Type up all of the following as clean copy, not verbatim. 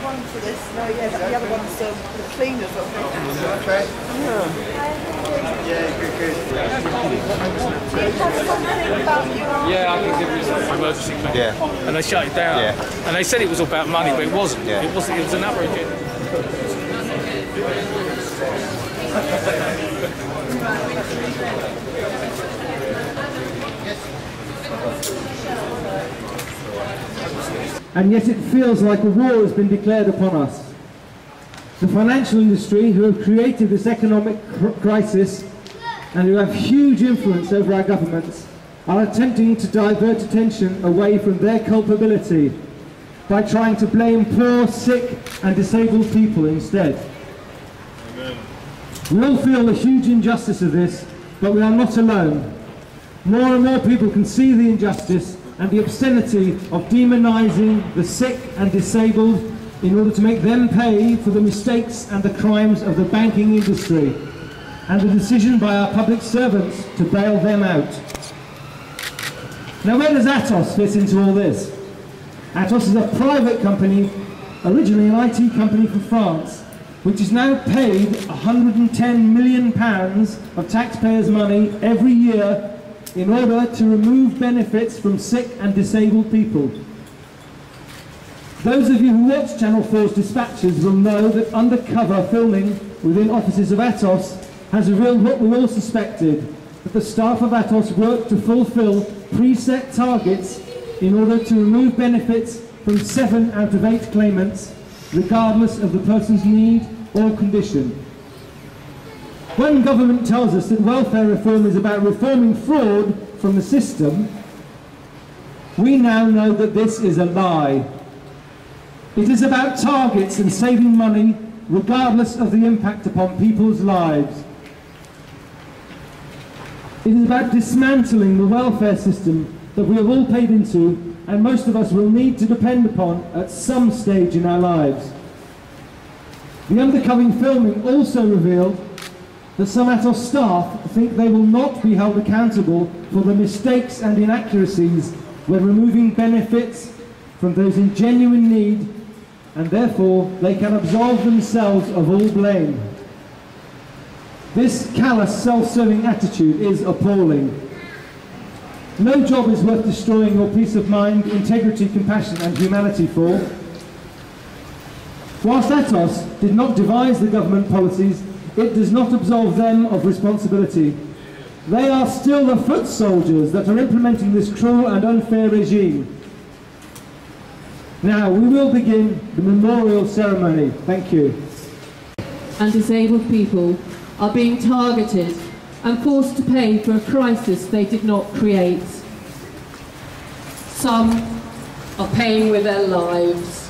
One for this. No, yeah, but the other one's the cleaners, I think. Okay. Yeah, good. Yeah, I can give you some emergency claim. Yeah. And they shut it down. Yeah. And they said it was about money, but it wasn't. Yeah. It wasn't. It was an average. And yet it feels like a war has been declared upon us. The financial industry, who have created this economic crisis and who have huge influence over our governments, are attempting to divert attention away from their culpability by trying to blame poor, sick and disabled people instead. Amen. We all feel the huge injustice of this, but we are not alone. More and more people can see the injustice and the obscenity of demonising the sick and disabled in order to make them pay for the mistakes and the crimes of the banking industry and the decision by our public servants to bail them out. Now, where does Atos fit into all this? Atos is a private company, originally an IT company from France, which is now paid £110 million of taxpayers' money every year in order to remove benefits from sick and disabled people. Those of you who watch Channel 4's dispatches will know that undercover filming within offices of Atos has revealed what we all suspected, that the staff of Atos work to fulfill preset targets in order to remove benefits from 7 out of 8 claimants, regardless of the person's need or condition. When government tells us that welfare reform is about reforming fraud from the system, we now know that this is a lie. It is about targets and saving money regardless of the impact upon people's lives. It is about dismantling the welfare system that we have all paid into and most of us will need to depend upon at some stage in our lives. The undercover filming also revealed that some Atos staff think they will not be held accountable for the mistakes and inaccuracies when removing benefits from those in genuine need, and therefore they can absolve themselves of all blame. This callous, self-serving attitude is appalling. No job is worth destroying your peace of mind, integrity, compassion and humanity for. Whilst Atos did not devise the government policies, it does not absolve them of responsibility. They are still the foot soldiers that are implementing this cruel and unfair regime. Now, we will begin the memorial ceremony. Thank you. And disabled people are being targeted and forced to pay for a crisis they did not create. Some are paying with their lives.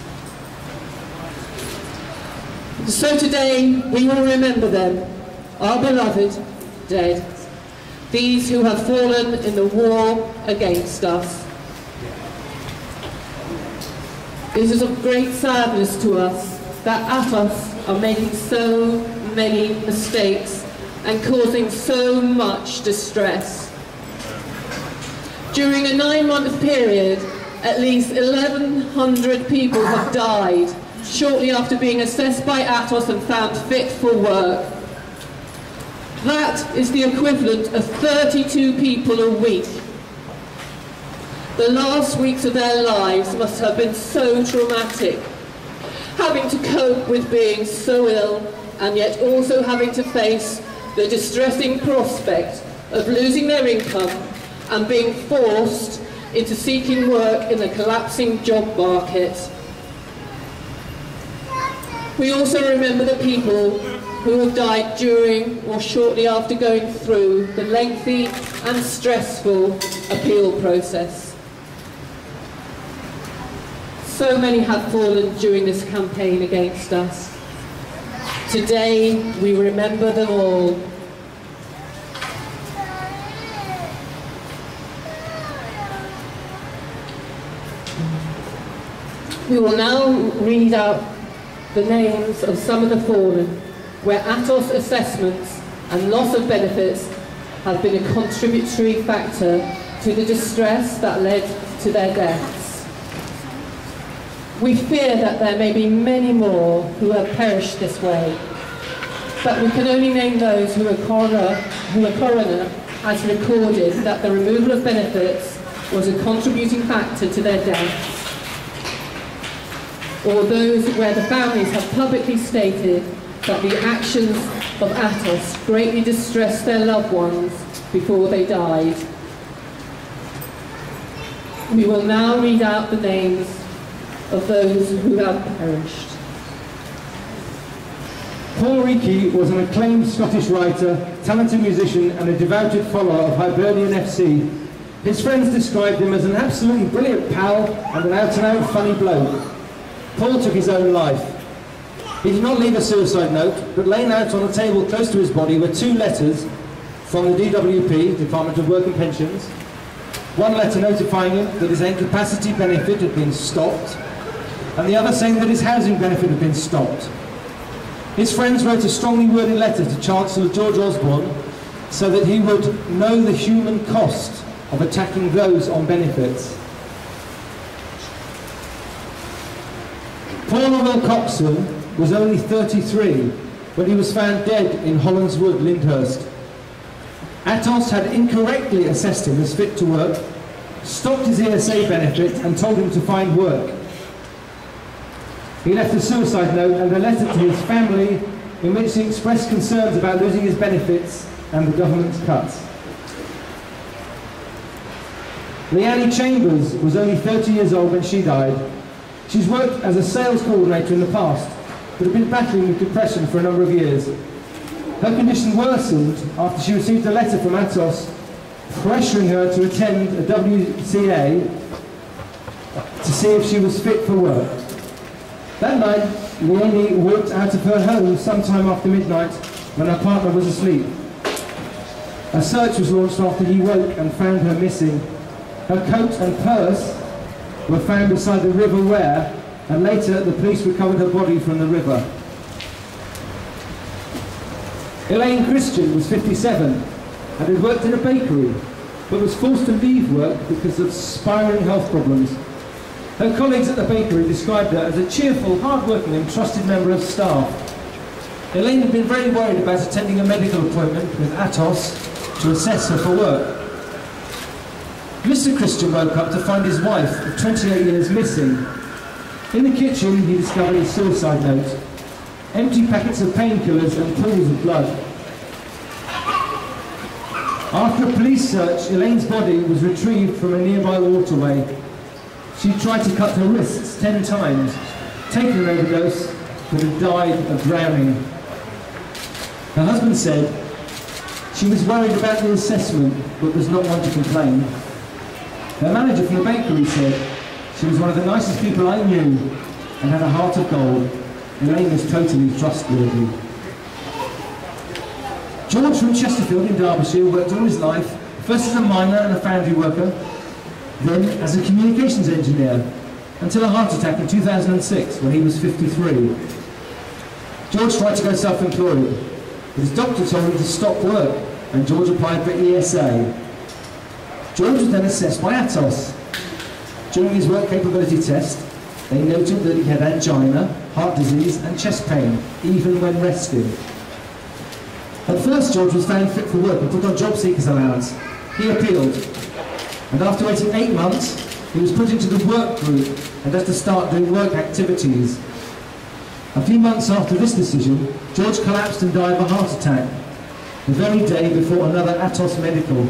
So today we will remember them, our beloved dead, these who have fallen in the war against us. It is of great sadness to us that Atos are making so many mistakes and causing so much distress. During a 9-month period, at least 1,100 people have died shortly after being assessed by Atos and found fit for work. That is the equivalent of 32 people a week. The last weeks of their lives must have been so traumatic, having to cope with being so ill and yet also having to face the distressing prospect of losing their income and being forced into seeking work in the collapsing job market. We also remember the people who have died during or shortly after going through the lengthy and stressful appeal process. So many have fallen during this campaign against us. Today we remember them all. We will now read out the names of some of the fallen, where Atos assessments and loss of benefits have been a contributory factor to the distress that led to their deaths. We fear that there may be many more who have perished this way, but we can only name those who a coroner has recorded that the removal of benefits was a contributing factor to their death, or those where the families have publicly stated that the actions of Atos greatly distressed their loved ones before they died. We will now read out the names of those who have perished. Paul Reiki was an acclaimed Scottish writer, talented musician and a devoted follower of Hibernian FC. His friends described him as an absolutely brilliant pal and an out-and-out funny bloke. Paul took his own life. He did not leave a suicide note, but laying out on a table close to his body were 2 letters from the DWP, Department of Work and Pensions. One letter notifying him that his incapacity benefit had been stopped, and the other saying that his housing benefit had been stopped. His friends wrote a strongly worded letter to Chancellor George Osborne so that he would know the human cost of attacking those on benefits. Paul Orwell Coxon was only 33 when he was found dead in Hollands Wood, Lyndhurst. Atos had incorrectly assessed him as fit to work, stopped his ESA benefit and told him to find work. He left a suicide note and a letter to his family in which he expressed concerns about losing his benefits and the government's cuts. Leanne Chambers was only 30 years old when she died. She's worked as a sales coordinator in the past, but had been battling with depression for a number of years. Her condition worsened after she received a letter from Atos pressuring her to attend a WCA to see if she was fit for work. That night, Leanne walked out of her home sometime after midnight when her partner was asleep. A search was launched after he woke and found her missing. Her coat and purse were found beside the River Wear, and later the police recovered her body from the river. Elaine Christian was 57 and had worked in a bakery, but was forced to leave work because of spiralling health problems. Her colleagues at the bakery described her as a cheerful, hard-working and trusted member of staff. Elaine had been very worried about attending a medical appointment with Atos to assess her for work. Mr. Christian woke up to find his wife of 28 years missing. In the kitchen, he discovered a suicide note, empty packets of painkillers and pools of blood. After a police search, Elaine's body was retrieved from a nearby waterway. She tried to cut her wrists 10 times, taken an overdose, but had died of drowning. Her husband said she was worried about the assessment, but was not one to complain. Her manager from the bakery said she was one of the nicest people I knew and had a heart of gold. Elaine was totally trustworthy. George from Chesterfield in Derbyshire worked all his life, first as a miner and a foundry worker, then as a communications engineer, until a heart attack in 2006 when he was 53. George tried to go self-employed, but his doctor told him to stop work, and George applied for ESA. George was then assessed by Atos. During his work capability test, they noted that he had angina, heart disease and chest pain, even when resting. At first, George was found fit for work and put on job seekers allowance. He appealed, and after waiting 8 months, he was put into the work group and had to start doing work activities. A few months after this decision, George collapsed and died of a heart attack, the very day before another Atos medical.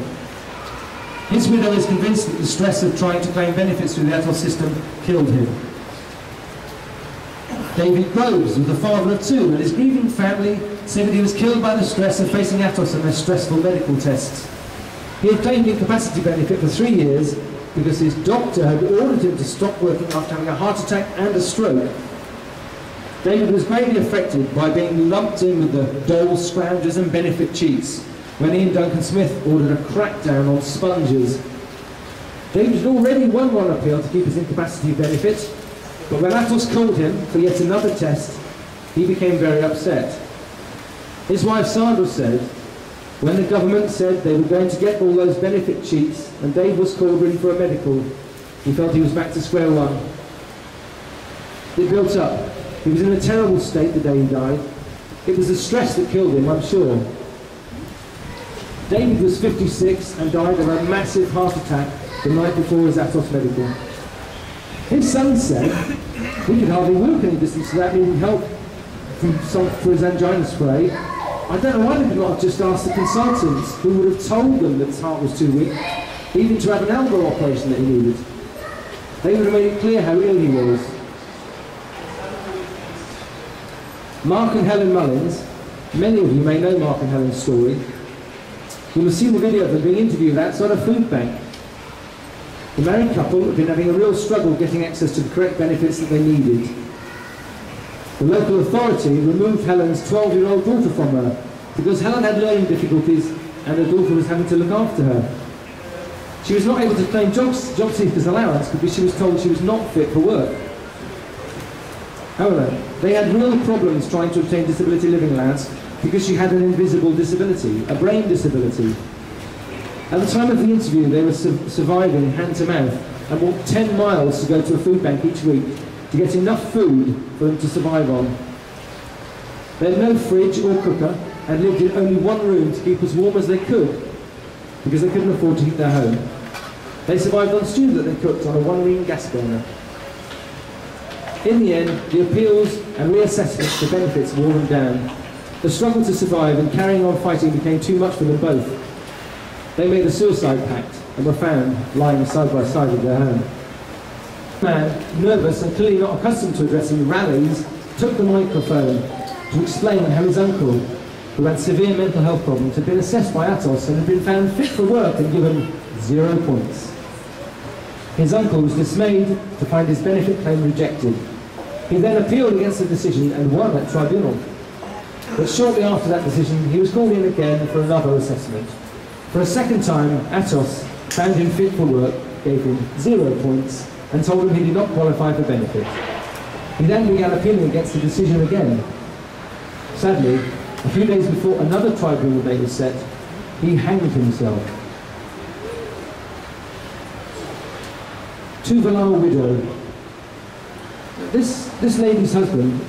His widow is convinced that the stress of trying to claim benefits through the Atos system killed him. David Groves was the father of 2, and his grieving family said that he was killed by the stress of facing Atos and their stressful medical tests. He had claimed incapacity benefit for 3 years because his doctor had ordered him to stop working after having a heart attack and a stroke. David was greatly affected by being lumped in with the dole scroungers and benefit cheats when Ian Duncan Smith ordered a crackdown on sponges. David had already won one appeal to keep his incapacity benefit, but when Atos called him for yet another test, he became very upset. His wife Sandra said, when the government said they were going to get all those benefit cheats and Dave was called in for a medical, he felt he was back to square one. It built up. He was in a terrible state the day he died. It was the stress that killed him, I'm sure. David was 56 and died of a massive heart attack the night before his Atos medical. His son said he could hardly walk any distance without needing help for his angina spray. I don't know why they did not have just asked the consultants, who would have told them that his heart was too weak, even to have an elbow operation that he needed. They would have made it clear how ill he was. Mark and Helen Mullins, many of you may know Mark and Helen's story. You'll have seen the video of them being interviewed outside a food bank. The married couple have been having a real struggle getting access to the correct benefits that they needed. The local authority removed Helen's 12-year-old daughter from her because Helen had learning difficulties and her daughter was having to look after her. She was not able to claim job seekers allowance because she was told she was not fit for work. However, they had real problems trying to obtain disability living allowance because she had an invisible disability, a brain disability. At the time of the interview, they were surviving hand to mouth and walked 10 miles to go to a food bank each week to get enough food for them to survive on. They had no fridge or cooker and lived in only one room to keep as warm as they could because they couldn't afford to heat their home. They survived on stew that they cooked on a one-ring gas burner. In the end, the appeals and reassessments for benefits wore them down. The struggle to survive and carrying on fighting became too much for them both. They made a suicide pact and were found lying side by side with their home. The man, nervous and clearly not accustomed to addressing rallies, took the microphone to explain how his uncle, who had severe mental health problems, had been assessed by Atos and had been found fit for work and given 0 points. His uncle was dismayed to find his benefit claim rejected. He then appealed against the decision and won at tribunal. But shortly after that decision, he was called in again for another assessment. For a second time, Atos found him fit for work, gave him 0 points, and told him he did not qualify for benefit. He then began appealing against the decision again. Sadly, a few days before another tribunal date was set, he hanged himself. Tuvalu widow. This lady's husband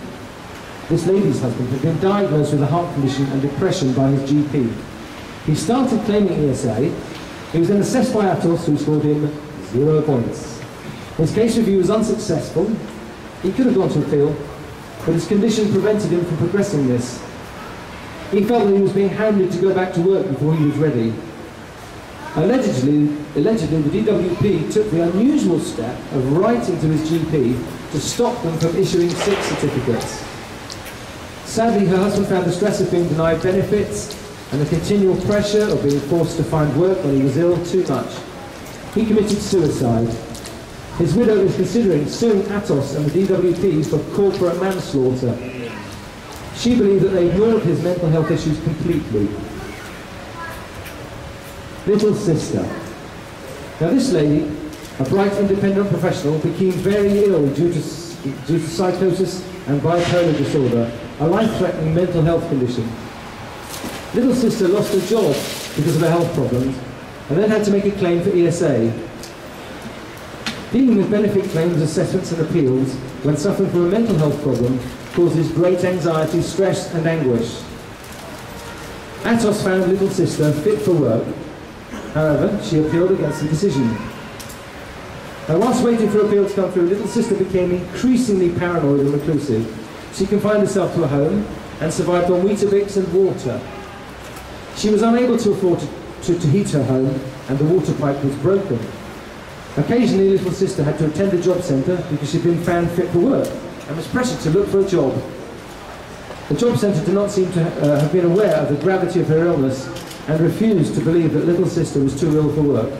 had been diagnosed with a heart condition and depression by his GP. He started claiming ESA. He was then assessed by Atos, who scored him 0 points. His case review was unsuccessful. He could have gone to appeal, but his condition prevented him from progressing this. He felt that he was being hounded to go back to work before he was ready. Allegedly, the DWP took the unusual step of writing to his GP to stop them from issuing sick certificates. Sadly, her husband found the stress of being denied benefits and the continual pressure of being forced to find work when he was ill too much. He committed suicide. His widow is considering suing Atos and the DWP for corporate manslaughter. She believed that they ignored his mental health issues completely. Little sister. Now this lady, a bright independent professional, became very ill due to psychosis and bipolar disorder, a life-threatening mental health condition. Little sister lost her job because of her health problems and then had to make a claim for ESA. Dealing with benefit claims, assessments and appeals when suffering from a mental health problem causes great anxiety, stress and anguish. Atos found little sister fit for work. However, she appealed against the decision. Now, whilst waiting for appeal to come through, little sister became increasingly paranoid and reclusive. She confined herself to a home and survived on Weetabix and water. She was unable to afford to heat her home and the water pipe was broken. Occasionally, little sister had to attend a job centre because she'd been found fit for work and was pressured to look for a job. The job centre did not seem to have been aware of the gravity of her illness and refused to believe that little sister was too ill for work.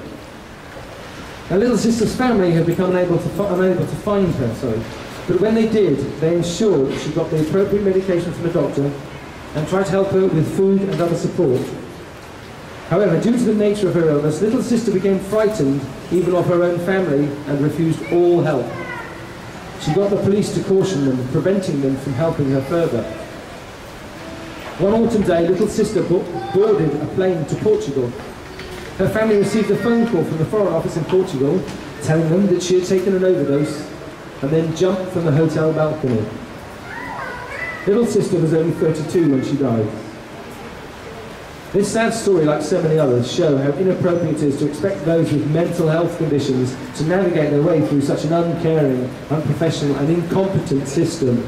Now, little sister's family had become unable to find her, but when they did, they ensured she got the appropriate medication from the doctor and tried to help her with food and other support. However, due to the nature of her illness, little sister became frightened even of her own family and refused all help. She got the police to caution them, preventing them from helping her further. One autumn day, little sister boarded a plane to Portugal. Her family received a phone call from the Foreign Office in Portugal telling them that she had taken an overdose and then jumped from the hotel balcony. Little sister was only 32 when she died. This sad story, like so many others, show how inappropriate it is to expect those with mental health conditions to navigate their way through such an uncaring, unprofessional and incompetent system.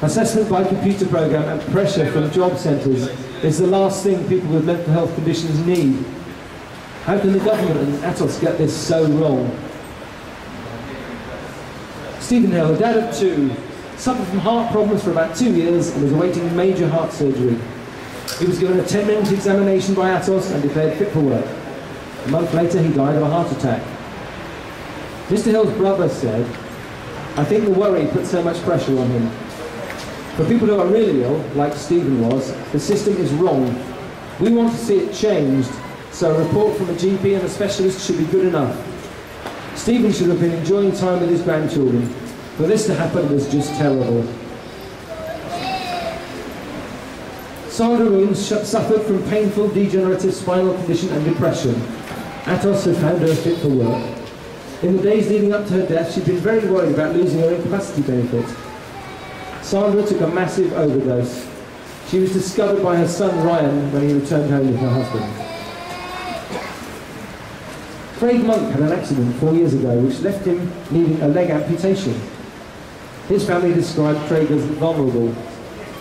Assessment by computer program and pressure from job centres is the last thing people with mental health conditions need. How can the government and Atos get this so wrong? Stephen Hill, a dad of 2, suffered from heart problems for about 2 years and was awaiting major heart surgery. He was given a 10-minute examination by Atos and declared fit for work. A month later, he died of a heart attack. Mr. Hill's brother said, "I think the worry put so much pressure on him. For people who are really ill, like Stephen was, the system is wrong. We want to see it changed, so a report from a GP and a specialist should be good enough. Stephen should have been enjoying time with his grandchildren. For this to happen was just terrible." Sandra Williams suffered from painful degenerative spinal condition and depression. Atos had found her fit for work. In the days leading up to her death, she'd been very worried about losing her incapacity benefit. Sandra took a massive overdose. She was discovered by her son Ryan when he returned home with her husband. Craig Monk had an accident 4 years ago which left him needing a leg amputation. His family described Craig as vulnerable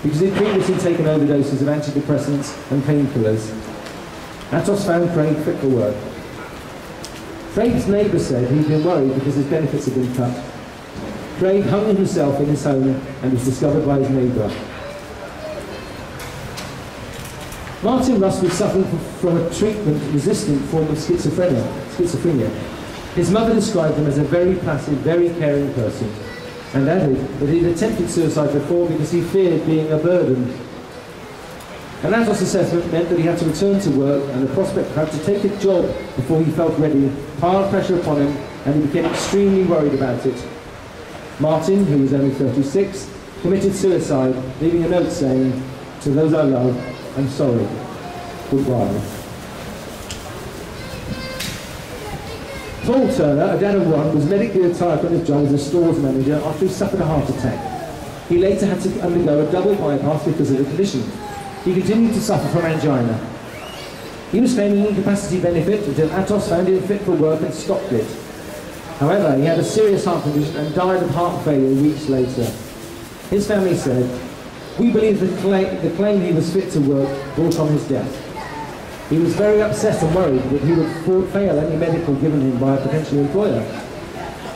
because he'd previously taken overdoses of antidepressants and painkillers. Atos found Craig fit for work. Craig's neighbour said he'd been worried because his benefits had been cut. Craig hung himself in his home and was discovered by his neighbour. Martin Russ was suffering from a treatment-resistant form of schizophrenia. His mother described him as a very placid, very caring person, and added that he'd attempted suicide before because he feared being a burden. An Atos assessment meant that he had to return to work, and the prospect of having to take a job before he felt ready piled pressure upon him, and he became extremely worried about it. Martin, who was only 36, committed suicide, leaving a note saying, "To those I love, I'm sorry. Goodbye." Paul Turner, a dad of 1, was medically retired from his job as a stores manager after he suffered a heart attack. He later had to undergo a double bypass because of the condition. He continued to suffer from angina. He was claiming incapacity benefit until Atos found him fit for work and stopped it. However, he had a serious heart condition and died of heart failure weeks later. His family said, "We believe the claim he was fit to work brought on his death." He was very upset and worried that he would fail any medical given him by a potential employer.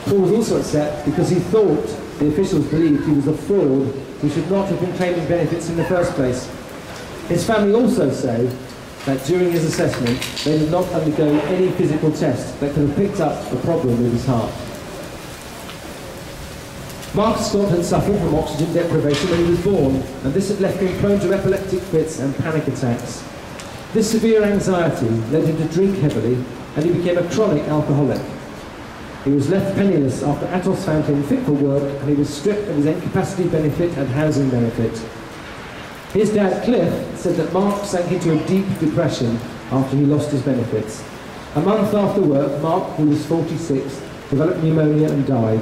Paul was also upset because he thought the officials believed he was a fraud who should not have been claiming benefits in the first place. His family also say that during his assessment they did not undergo any physical test that could have picked up a problem with his heart. Mark Scott had suffered from oxygen deprivation when he was born, and this had left him prone to epileptic fits and panic attacks. This severe anxiety led him to drink heavily, and he became a chronic alcoholic. He was left penniless after Atos found him fit for work, and he was stripped of his incapacity benefit and housing benefit. His dad, Cliff, said that Mark sank into a deep depression after he lost his benefits. A month after work, Mark, who was 46, developed pneumonia and died.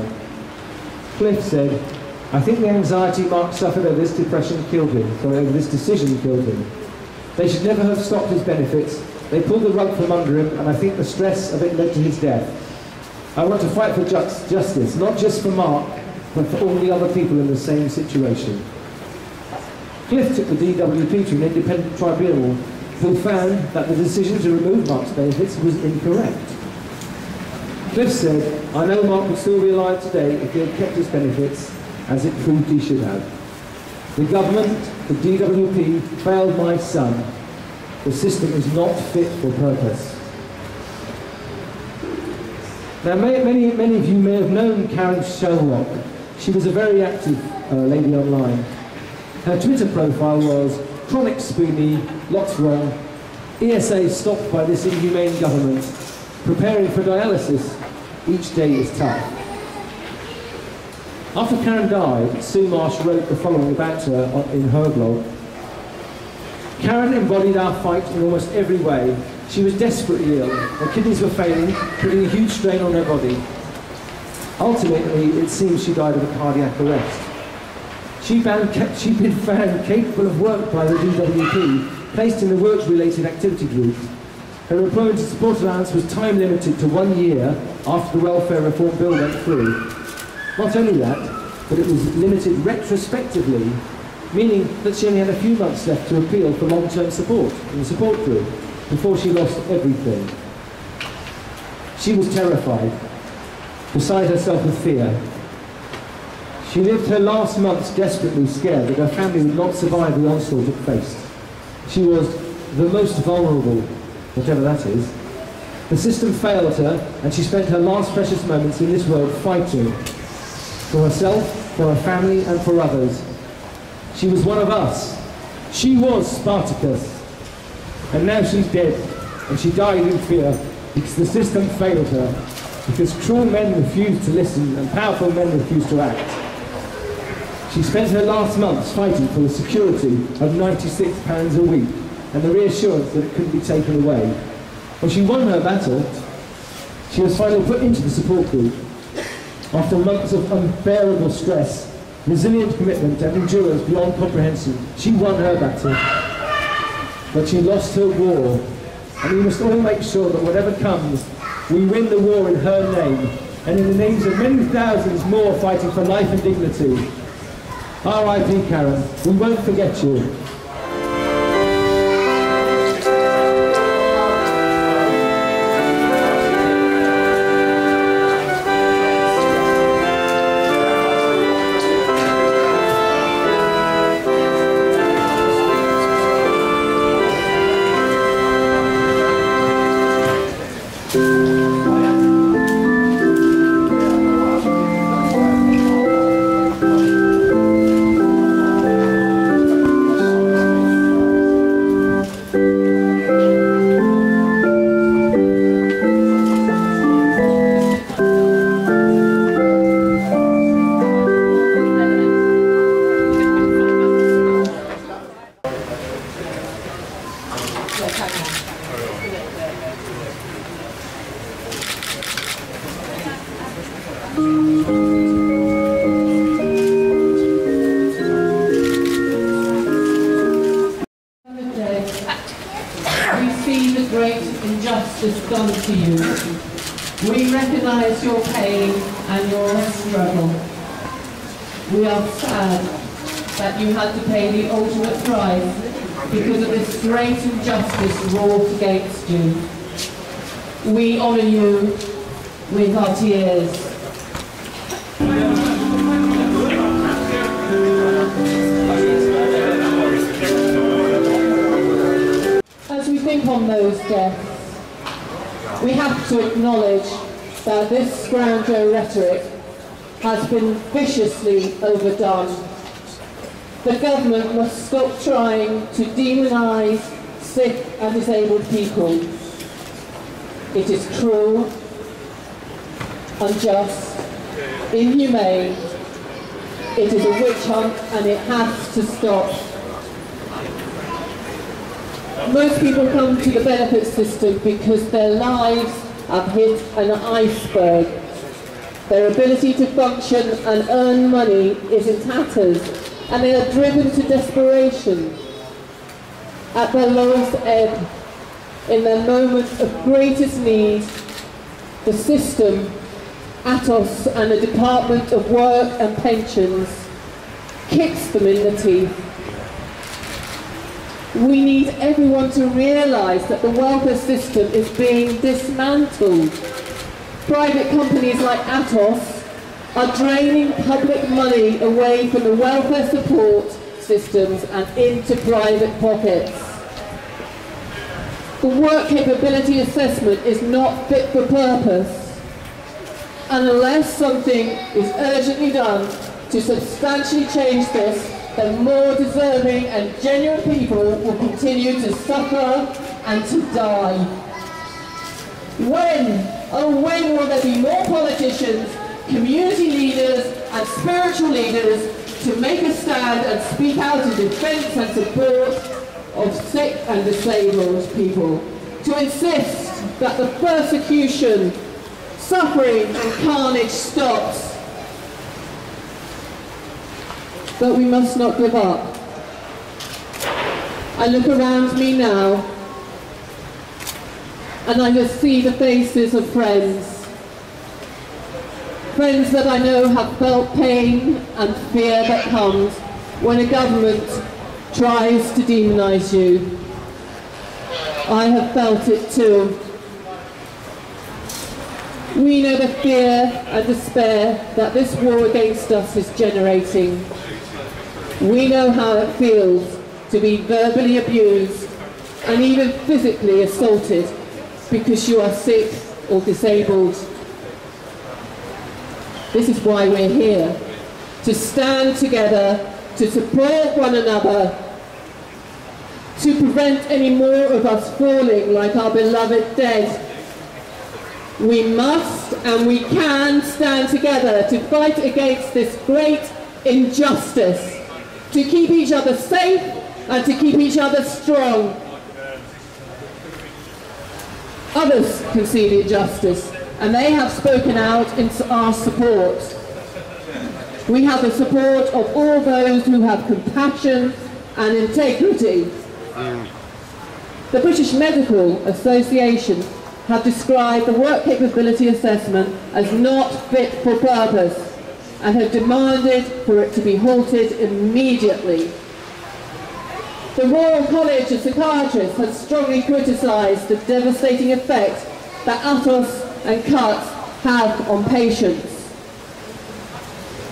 Cliff said, "I think the anxiety Mark suffered over this depression killed him, over this decision killed him. They should never have stopped his benefits. They pulled the rug from under him, and I think the stress of it led to his death. I want to fight for justice, not just for Mark, but for all the other people in the same situation." Cliff took the DWP to an independent tribunal who found that the decision to remove Mark's benefits was incorrect. Cliff said, "I know Mark would still be alive today if he had kept his benefits, as it proved he should have. The government, the DWP, failed my son. The system is not fit for purpose." Now, many of you may have known Karen Sherlock. She was a very active lady online. Her Twitter profile was, "Chronic spoony, lots wrong, ESA stopped by this inhumane government, preparing for dialysis, each day is tough." After Karen died, Sue Marsh wrote the following about her in her blog. "Karen embodied our fight in almost every way. She was desperately ill. Her kidneys were failing, putting a huge strain on her body. Ultimately, it seems she died of a cardiac arrest. She'd been found capable of work by the DWP, placed in the work-related activity group. Her employment and support allowance was time limited to 1 year after the welfare reform bill went through. Not only that, but it was limited retrospectively, meaning that she only had a few months left to appeal for long-term support in the support group before she lost everything. She was terrified, beside herself with fear. She lived her last months desperately scared that her family would not survive the onslaught it faced. She was the most vulnerable, whatever that is. The system failed her, and she spent her last precious moments in this world fighting for herself, for her family, and for others. She was one of us. She was Spartacus. And now she's dead, and she died in fear because the system failed her, because cruel men refused to listen and powerful men refused to act. She spent her last months fighting for the security of £96 a week and the reassurance that it couldn't be taken away. When she won her battle, she was finally put into the support group. After months of unbearable stress, resilient commitment and endurance beyond comprehension, she won her battle. But she lost her war, and we must all make sure that whatever comes, we win the war in her name, and in the names of many thousands more fighting for life and dignity. R.I.P. Karen, we won't forget you. We see the great injustice done to you. We recognise your pain and your struggle. We are sad that you had to pay the ultimate price because of this great injustice wrought against you. We honour you with our tears. As we think on those deaths, we have to acknowledge that this scroungo rhetoric has been viciously overdone. The government must stop trying to demonise sick and disabled people. It is cruel, unjust, inhumane. It is a witch hunt and it has to stop. Most people come to the benefit system because their lives have hit an iceberg. Their ability to function and earn money is in tatters, and they are driven to desperation. At their lowest ebb, in their moment of greatest need, the system, Atos and the Department of Work and Pensions kicks them in the teeth. We need everyone to realise that the welfare system is being dismantled. Private companies like Atos are draining public money away from the welfare support systems and into private pockets. The work capability assessment is not fit for purpose, and unless something is urgently done to substantially change this, then more deserving and genuine people will continue to suffer and to die. When, oh when will there be more politicians, community leaders and spiritual leaders to make a stand and speak out in defence and support of sick and disabled people, to insist that the persecution, suffering and carnage stops. But we must not give up. I look around me now and I just see the faces of friends. Friends that I know have felt pain and fear that comes when a government tries to demonise you. I have felt it too. We know the fear and despair that this war against us is generating. We know how it feels to be verbally abused and even physically assaulted because you are sick or disabled. This is why we're here, to stand together, to support one another, to prevent any more of us falling like our beloved dead. We must and we can stand together to fight against this great injustice, to keep each other safe and to keep each other strong. Others can see the injustice and they have spoken out in our support. We have the support of all those who have compassion and integrity. The British Medical Association have described the work capability assessment as not fit for purpose and have demanded for it to be halted immediately. The Royal College of Psychiatrists has strongly criticised the devastating effect that Atos and cuts have on patients.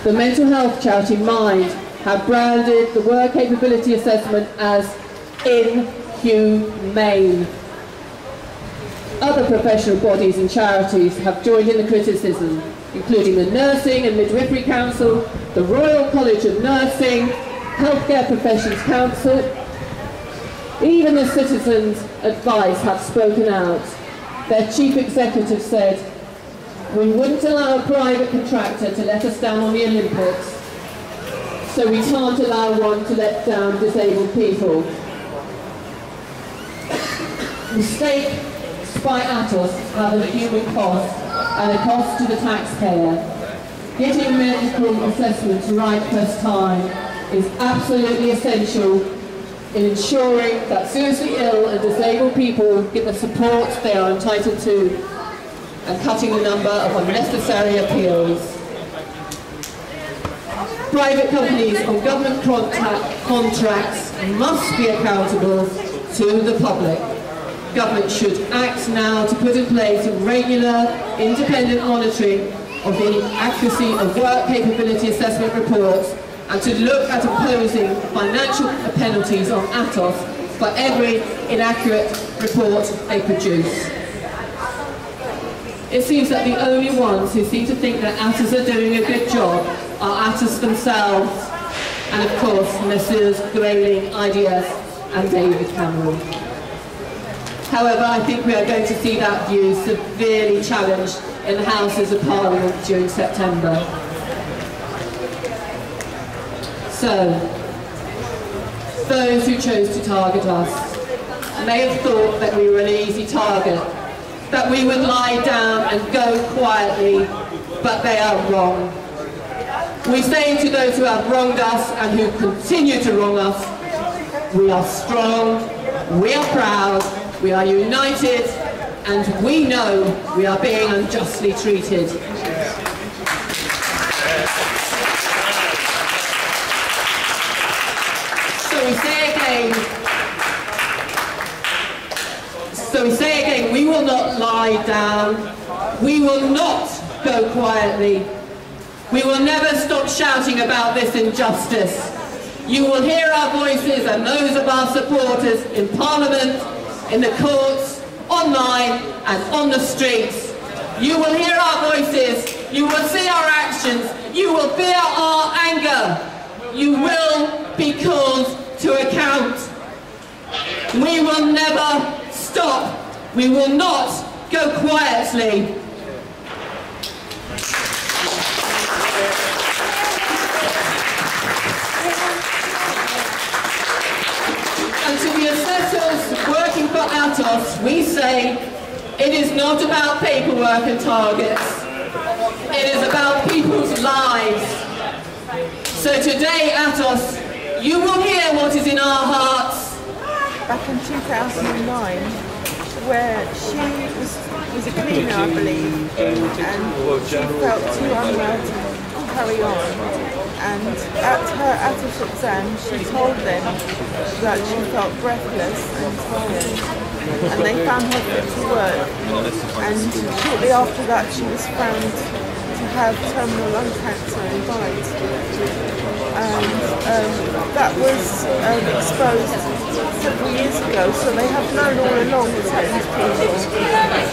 The mental health charity Mind have branded the work capability assessment as inhumane. Other professional bodies and charities have joined in the criticism, including the Nursing and Midwifery Council, the Royal College of Nursing, Healthcare Professions Council. Even the Citizens Advice have spoken out. Their chief executive said, "We wouldn't allow a private contractor to let us down on the Olympics, so we can't allow one to let down disabled people." Mistakes by Atos have a human cost and a cost to the taxpayer. Getting medical assessments right first time is absolutely essential in ensuring that seriously ill and disabled people get the support they are entitled to and cutting the number of unnecessary appeals. Private companies on government contracts must be accountable to the public. Government should act now to put in place a regular, independent monitoring of the accuracy of work capability assessment reports and to look at imposing financial penalties on Atos for every inaccurate report they produce. It seems that the only ones who seem to think that Atos are doing a good job are Atos themselves and of course Messrs Grayling, IDS and David Cameron. However, I think we are going to see that view severely challenged in the Houses of Parliament during September. So, those who chose to target us may have thought that we were an easy target, that we would lie down and go quietly, but they are wrong. We say to those who have wronged us and who continue to wrong us, we are strong, we are proud, we are united, and we know we are being unjustly treated. So we say again, we will not lie down, we will not go quietly, we will never stop shouting about this injustice. You will hear our voices and those of our supporters in Parliament, in the courts, online and on the streets. You will hear our voices, you will see our actions, you will feel our anger. You will be called to account. We will never stop. We will not go quietly. And to the assessors working for Atos, we say, It is not about paperwork and targets. It is about people's lives. So today, Atos, you will hear what is in our hearts. Back in 2009, where she was a cleaner, I believe, and she felt too unwell to carry on. And at her Atos exam, she told them that she felt breathless and tired. And they found her fit to work. And shortly after that, she was found to have terminal lung cancer and died. And that was exposed several years ago, so they have known all along that these people,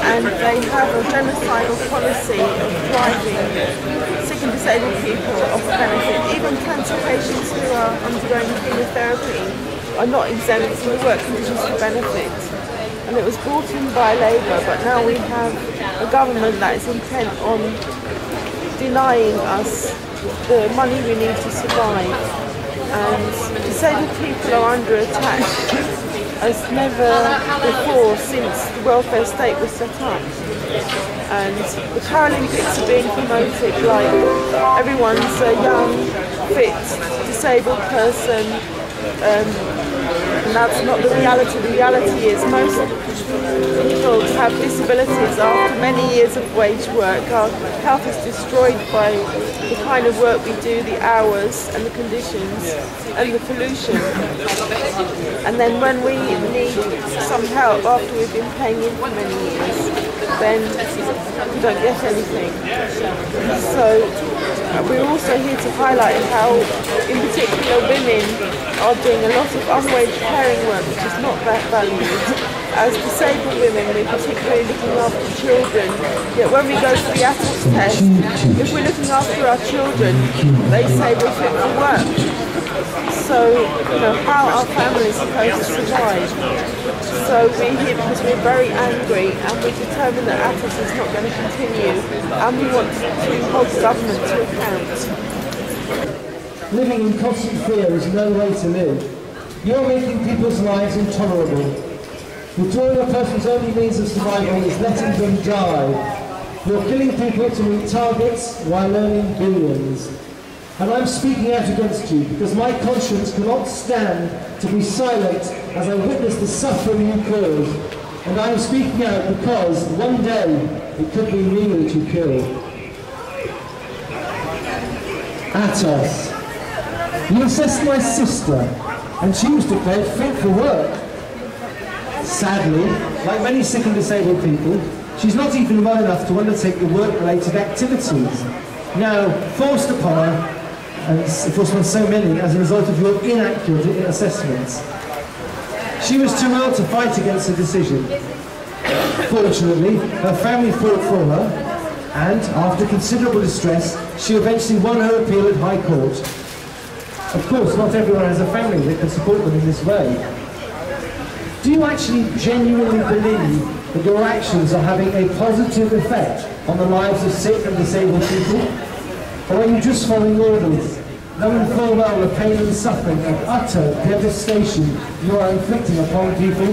and they have a genocidal policy of driving sick and disabled people off benefit. Even cancer patients who are undergoing chemotherapy are not exempt from the work conditions for benefit. And it was brought in by Labour, but now we have a government that is intent on denying us the money we need to survive. And disabled people are under attack as never before since the welfare state was set up. And the Paralympics are being promoted like everyone's a young, fit, disabled person. And that's not the reality. The reality is most people have disabilities after many years of wage work. Our health is destroyed by the kind of work we do, the hours and the conditions and the pollution. And then when we need some help after we've been paying in for many years, then we don't get anything. So we're also here to highlight how, in particular, women are doing a lot of unwaged caring work which is not that valued. As disabled women, we're particularly looking after children, yet when we go to the Atos test, if we're looking after our children, they say we're fit for work. So, how are families supposed to survive? So we're here because we're very angry and we're determined that Atos is not going to continue, and we want to hold the government to account. Living in constant fear is no way to live. You're making people's lives intolerable. Withdrawing a person's only means of survival is letting them die. You're killing people to meet targets while earning billions. And I'm speaking out against you because my conscience cannot stand to be silent as I witness the suffering you cause. And I'm speaking out because one day it could be me that you kill. Atos. You assessed my sister and she was declared fit for work. Sadly, like many sick and disabled people, she's not even well enough to undertake the work-related activities, now forced upon her, and forced upon so many as a result of your inaccurate assessments. She was too ill to fight against the decision. Fortunately, her family fought for her, and after considerable distress, she eventually won her appeal at High Court. Of course, not everyone has a family that can support them in this way. Do you actually genuinely believe that your actions are having a positive effect on the lives of sick and disabled people? Or are you just following orders, knowing full well the pain and suffering and utter devastation you are inflicting upon people,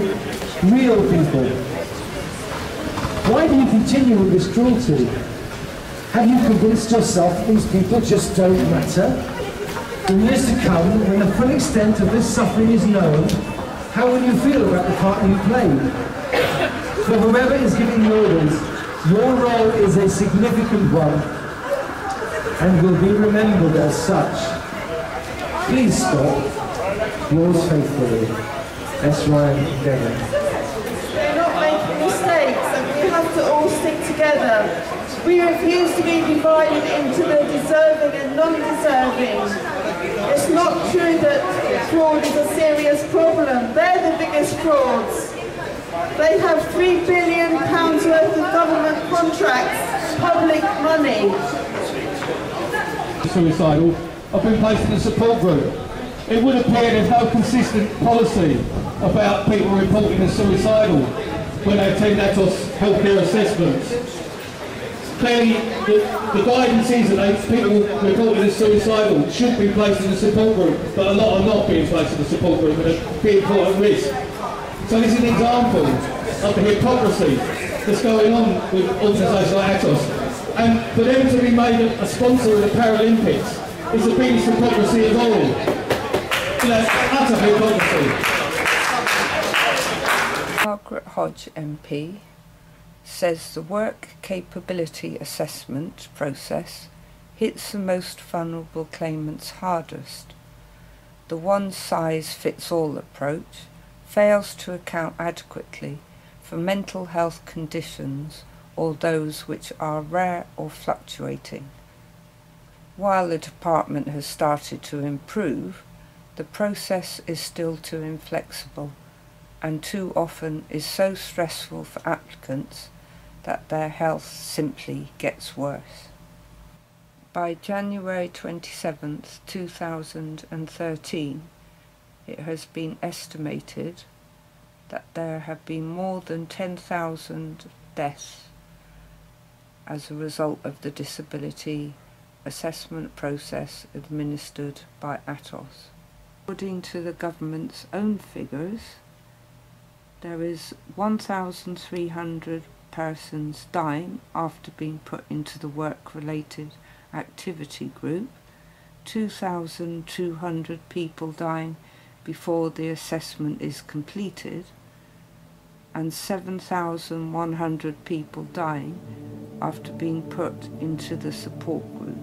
real people? Why do you continue with this cruelty? Have you convinced yourself that these people just don't matter? In years to come, when the full extent of this suffering is known, how will you feel about the part you played? For whoever is giving the orders, your role is a significant one and will be remembered as such. Please stop. Yours faithfully, S. Ryan Devon. We're not making mistakes and we have to all stick together. We refuse to be divided into the deserving and non-deserving. It's not true that fraud is a serious problem. They're the biggest frauds. They have £3 billion worth of government contracts, public money. Suicidal, I've been placed in a support group. It would appear there's no consistent policy about people reporting as suicidal when they attend Atos healthcare assessments. Clearly, the guidance is that people reported as suicidal should be placed in a support group, but a lot are not being placed in a support group and are being put at risk. So this is an example of the hypocrisy that's going on with organisations like Atos. And for them to be made a sponsor of the Paralympics is the biggest hypocrisy of all. You know, utter hypocrisy. Margaret Hodge MP says the work capability assessment process hits the most vulnerable claimants hardest. The one-size-fits-all approach fails to account adequately for mental health conditions or those which are rare or fluctuating. While the department has started to improve, the process is still too inflexible and too often is so stressful for applicants that their health simply gets worse. By January 27, 2013, it has been estimated that there have been more than 10,000 deaths as a result of the disability assessment process administered by Atos. According to the government's own figures, there is 1,300 persons dying after being put into the work-related activity group, 2,200 people dying before the assessment is completed, and 7,100 people dying after being put into the support group.